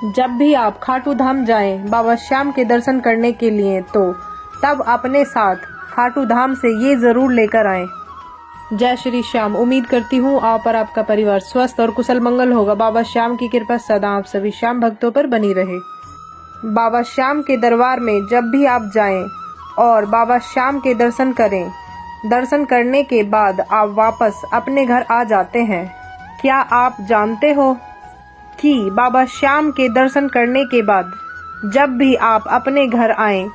जब भी आप खाटू धाम जाएं बाबा श्याम के दर्शन करने के लिए तो तब अपने साथ खाटू धाम से ये जरूर लेकर आएं। जय श्री श्याम। उम्मीद करती हूँ आप और आपका परिवार स्वस्थ और कुशल मंगल होगा। बाबा श्याम की कृपा सदा आप सभी श्याम भक्तों पर बनी रहे। बाबा श्याम के दरबार में जब भी आप जाएं और बाबा श्याम के दर्शन करें, दर्शन करने के बाद आप वापस अपने घर आ जाते हैं। क्या आप जानते हो कि बाबा श्याम के दर्शन करने के बाद जब भी आप अपने घर आएं,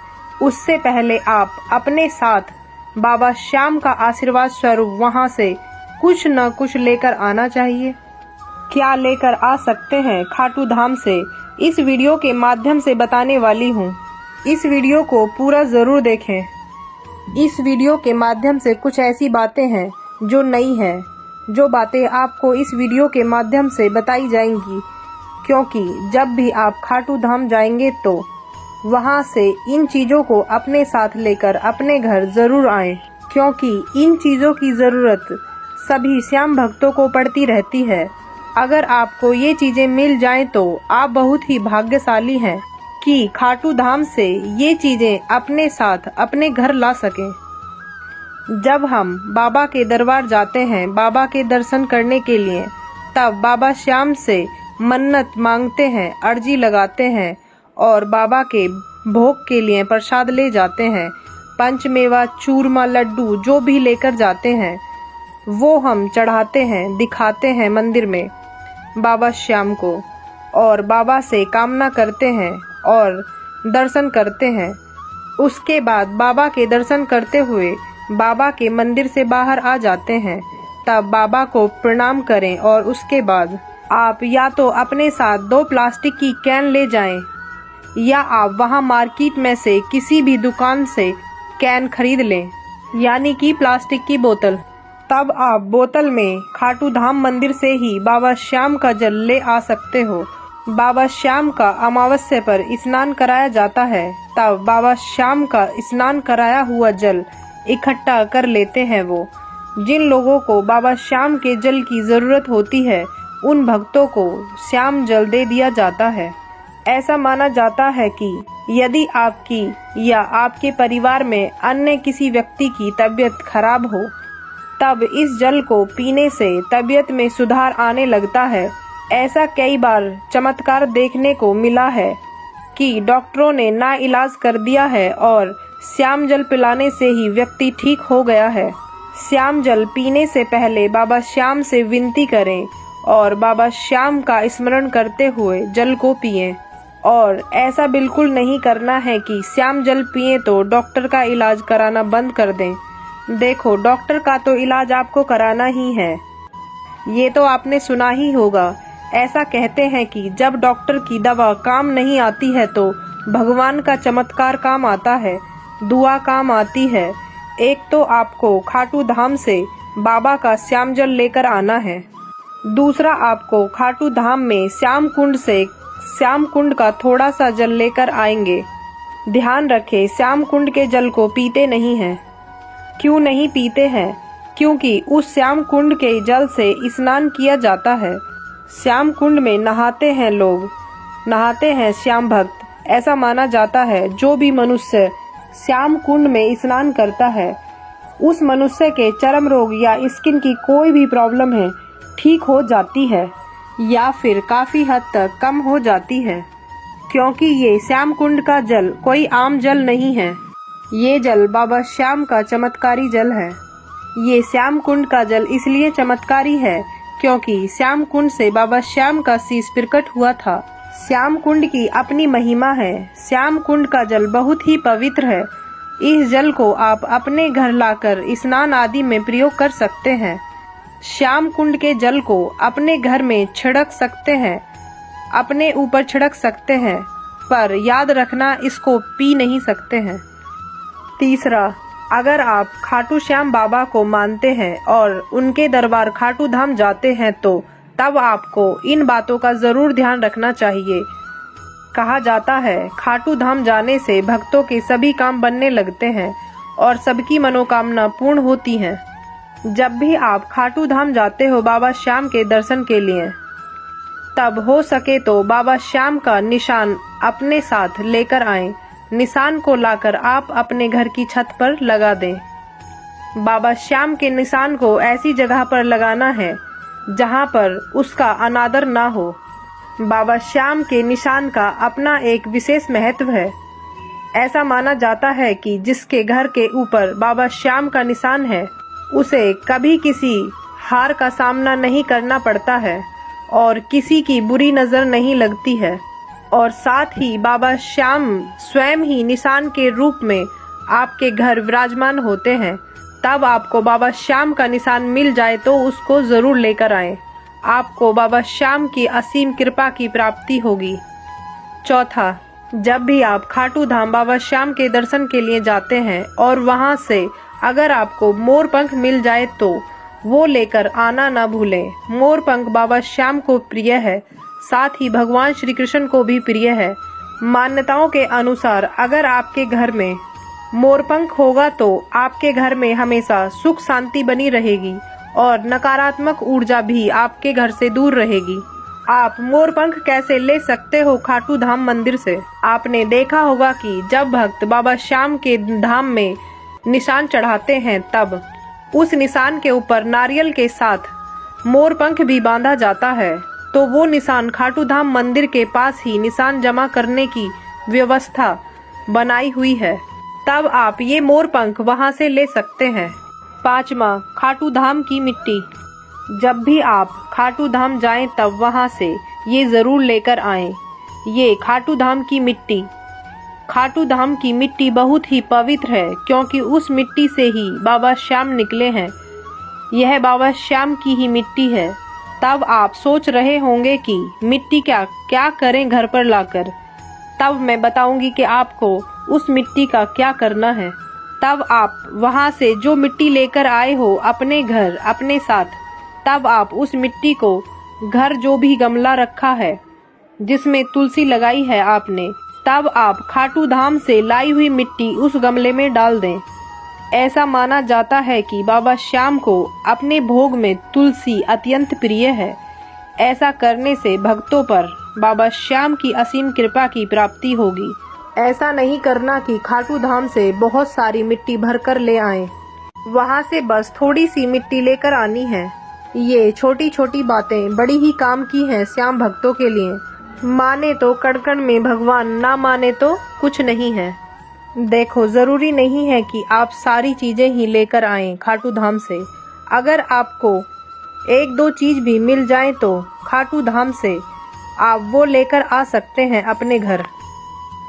उससे पहले आप अपने साथ बाबा श्याम का आशीर्वाद स्वरूप वहां से कुछ न कुछ लेकर आना चाहिए। क्या लेकर आ सकते हैं खाटू धाम से, इस वीडियो के माध्यम से बताने वाली हूँ। इस वीडियो को पूरा जरूर देखें। इस वीडियो के माध्यम से कुछ ऐसी बातें हैं जो नई हैं, जो बातें आपको इस वीडियो के माध्यम से बताई जाएंगी, क्योंकि जब भी आप खाटू धाम जाएंगे तो वहां से इन चीज़ों को अपने साथ लेकर अपने घर जरूर आएं, क्योंकि इन चीज़ों की ज़रूरत सभी श्याम भक्तों को पड़ती रहती है। अगर आपको ये चीज़ें मिल जाएं तो आप बहुत ही भाग्यशाली हैं कि खाटू धाम से ये चीज़ें अपने साथ अपने घर ला सकें। जब हम बाबा के दरबार जाते हैं बाबा के दर्शन करने के लिए, तब बाबा श्याम से मन्नत मांगते हैं, अर्जी लगाते हैं और बाबा के भोग के लिए प्रसाद ले जाते हैं। पंचमेवा, चूरमा, लड्डू जो भी लेकर जाते हैं वो हम चढ़ाते हैं, दिखाते हैं मंदिर में बाबा श्याम को और बाबा से कामना करते हैं और दर्शन करते हैं। उसके बाद बाबा के दर्शन करते हुए बाबा के मंदिर से बाहर आ जाते हैं। तब बाबा को प्रणाम करें और उसके बाद आप या तो अपने साथ 2 प्लास्टिक की कैन ले जाएं, या आप वहां मार्केट में से किसी भी दुकान से कैन खरीद लें, यानी कि प्लास्टिक की बोतल। तब आप बोतल में खाटू धाम मंदिर से ही बाबा श्याम का जल ले आ सकते हो। बाबा श्याम का अमावस्या पर स्नान कराया जाता है। तब बाबा श्याम का स्नान कराया हुआ जल इकट्ठा कर लेते हैं वो। जिन लोगों को बाबा श्याम के जल की जरूरत होती है उन भक्तों को श्याम जल दे दिया जाता है। ऐसा माना जाता है कि यदि आपकी या आपके परिवार में अन्य किसी व्यक्ति की तबीयत खराब हो, तब इस जल को पीने से तबीयत में सुधार आने लगता है। ऐसा कई बार चमत्कार देखने को मिला है कि डॉक्टरों ने ना इलाज कर दिया है और श्याम जल पिलाने से ही व्यक्ति ठीक हो गया है। श्याम जल पीने से पहले बाबा श्याम से विनती करें और बाबा श्याम का स्मरण करते हुए जल को पिएं। और ऐसा बिल्कुल नहीं करना है कि श्याम जल पिएं तो डॉक्टर का इलाज कराना बंद कर दें। देखो, डॉक्टर का तो इलाज आपको कराना ही है। ये तो आपने सुना ही होगा। ऐसा कहते हैं कि जब डॉक्टर की दवा काम नहीं आती है तो भगवान का चमत्कार काम आता है, दुआ काम आती है। एक तो आपको खाटू धाम से बाबा का श्याम जल लेकर आना है, दूसरा आपको खाटू धाम में श्याम कुंड से श्याम कुंड का थोड़ा सा जल लेकर आएंगे। ध्यान रखें, श्याम कुंड के जल को पीते नहीं हैं। क्यों नहीं पीते हैं? क्योंकि उस श्याम कुंड के जल से स्नान किया जाता है। श्याम कुंड में नहाते हैं लोग, नहाते हैं श्याम भक्त। ऐसा माना जाता है जो भी मनुष्य श्याम कुंड में स्नान करता है, उस मनुष्य के चर्म रोग या स्किन की कोई भी प्रॉब्लम है ठीक हो जाती है या फिर काफी हद तक कम हो जाती है। क्योंकि ये श्याम कुंड का जल कोई आम जल नहीं है, ये जल बाबा श्याम का चमत्कारी जल है। ये श्याम कुंड का जल इसलिए चमत्कारी है क्योंकि श्याम कुंड से बाबा श्याम का शीश प्रकट हुआ था। श्याम कुंड की अपनी महिमा है। श्याम कुंड का जल बहुत ही पवित्र है। इस जल को आप अपने घर लाकर स्नान आदि में प्रयोग कर सकते हैं। श्याम कुंड के जल को अपने घर में छिड़क सकते हैं, अपने ऊपर छिड़क सकते हैं, पर याद रखना इसको पी नहीं सकते हैं। तीसरा, अगर आप खाटू श्याम बाबा को मानते हैं और उनके दरबार खाटू धाम जाते हैं तो तब आपको इन बातों का जरूर ध्यान रखना चाहिए। कहा जाता है खाटू धाम जाने से भक्तों के सभी काम बनने लगते हैं और सबकी मनोकामना पूर्ण होती हैं। जब भी आप खाटू धाम जाते हो बाबा श्याम के दर्शन के लिए, तब हो सके तो बाबा श्याम का निशान अपने साथ लेकर आएं। निशान को लाकर आप अपने घर की छत पर लगा दें। बाबा श्याम के निशान को ऐसी जगह पर लगाना है जहां पर उसका अनादर ना हो। बाबा श्याम के निशान का अपना एक विशेष महत्व है। ऐसा माना जाता है कि जिसके घर के ऊपर बाबा श्याम का निशान है उसे कभी किसी हार का सामना नहीं करना पड़ता है और किसी की बुरी नजर नहीं लगती है, और साथ ही बाबा श्याम स्वयं ही निशान के रूप में आपके घर विराजमान होते हैं। तब आपको बाबा श्याम का निशान मिल जाए तो उसको जरूर लेकर आएं। आपको बाबा श्याम की असीम कृपा की प्राप्ति होगी। चौथा, जब भी आप खाटू धाम बाबा श्याम के दर्शन के लिए जाते हैं और वहां से अगर आपको मोर पंख मिल जाए तो वो लेकर आना ना भूलें। मोर पंख बाबा श्याम को प्रिय है, साथ ही भगवान श्री कृष्ण को भी प्रिय है। मान्यताओं के अनुसार अगर आपके घर में मोरपंख होगा तो आपके घर में हमेशा सुख शांति बनी रहेगी और नकारात्मक ऊर्जा भी आपके घर से दूर रहेगी। आप मोरपंख कैसे ले सकते हो? खाटू धाम मंदिर से। आपने देखा होगा कि जब भक्त बाबा श्याम के धाम में निशान चढ़ाते हैं तब उस निशान के ऊपर नारियल के साथ मोरपंख भी बांधा जाता है। तो वो निशान खाटू धाम मंदिर के पास ही निशान जमा करने की व्यवस्था बनाई हुई है। तब आप ये मोरपंख वहां से ले सकते हैं। पांचवा, खाटू धाम की मिट्टी। जब भी आप खाटू धाम जाएं तब वहां से ये जरूर लेकर आएं। ये खाटू धाम की मिट्टी। खाटू धाम की मिट्टी बहुत ही पवित्र है क्योंकि उस मिट्टी से ही बाबा श्याम निकले हैं। यह बाबा श्याम की ही मिट्टी है। तब आप सोच रहे होंगे कि मिट्टी क्या करें घर पर लाकर। तब मैं बताऊंगी कि आपको उस मिट्टी का क्या करना है। तब आप वहां से जो मिट्टी लेकर आए हो अपने घर अपने साथ, तब आप उस मिट्टी को घर जो भी गमला रखा है जिसमें तुलसी लगाई है आपने, तब आप खाटू धाम से लाई हुई मिट्टी उस गमले में डाल दें। ऐसा माना जाता है कि बाबा श्याम को अपने भोग में तुलसी अत्यंत प्रिय है। ऐसा करने से भक्तों पर बाबा श्याम की असीम कृपा की प्राप्ति होगी। ऐसा नहीं करना कि खाटू धाम से बहुत सारी मिट्टी भरकर ले आएं। वहां से बस थोड़ी सी मिट्टी लेकर आनी है। ये छोटी छोटी बातें बड़ी ही काम की हैं श्याम भक्तों के लिए। माने तो कण-कण में भगवान, ना माने तो कुछ नहीं है। देखो, जरूरी नहीं है कि आप सारी चीजें ही लेकर आएं खाटू धाम से। अगर आपको एक दो चीज भी मिल जाए तो खाटू धाम से आप वो लेकर आ सकते हैं अपने घर।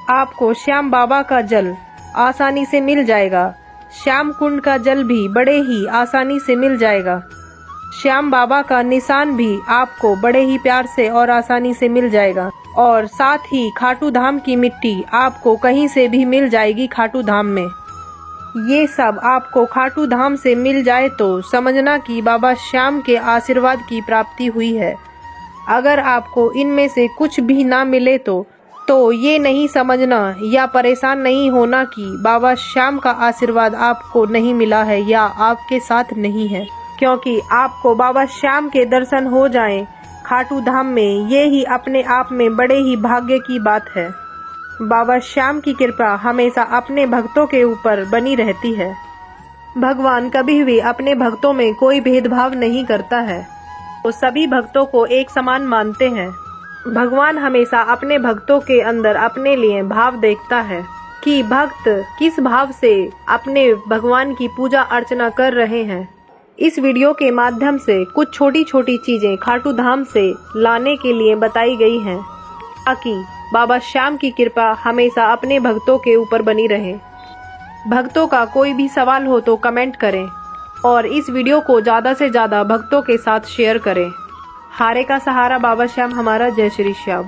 आपको श्याम बाबा का जल आसानी से मिल जाएगा। श्याम कुंड का जल भी बड़े ही आसानी से मिल जाएगा। श्याम बाबा का निशान भी आपको बड़े ही प्यार से और आसानी से मिल जाएगा। और साथ ही खाटू धाम की मिट्टी आपको कहीं से भी मिल जाएगी खाटू धाम में। ये सब आपको खाटू धाम से मिल जाए तो समझना कि बाबा श्याम के आशीर्वाद की प्राप्ति हुई है। अगर आपको इनमें से कुछ भी ना मिले तो ये नहीं समझना या परेशान नहीं होना कि बाबा श्याम का आशीर्वाद आपको नहीं मिला है या आपके साथ नहीं है, क्योंकि आपको बाबा श्याम के दर्शन हो जाएं खाटू धाम में, ये ही अपने आप में बड़े ही भाग्य की बात है। बाबा श्याम की कृपा हमेशा अपने भक्तों के ऊपर बनी रहती है। भगवान कभी भी अपने भक्तों में कोई भेदभाव नहीं करता है, वो सभी भक्तों को एक समान मानते हैं। भगवान हमेशा अपने भक्तों के अंदर अपने लिए भाव देखता है कि भक्त किस भाव से अपने भगवान की पूजा अर्चना कर रहे हैं। इस वीडियो के माध्यम से कुछ छोटी छोटी चीजें खाटू धाम से लाने के लिए बताई गई हैं ताकि बाबा श्याम की कृपा हमेशा अपने भक्तों के ऊपर बनी रहे। भक्तों का कोई भी सवाल हो तो कमेंट करें और इस वीडियो को ज्यादा से ज्यादा भक्तों के साथ शेयर करें। हारे का सहारा बाबा श्याम हमारा। जय श्री श्याम।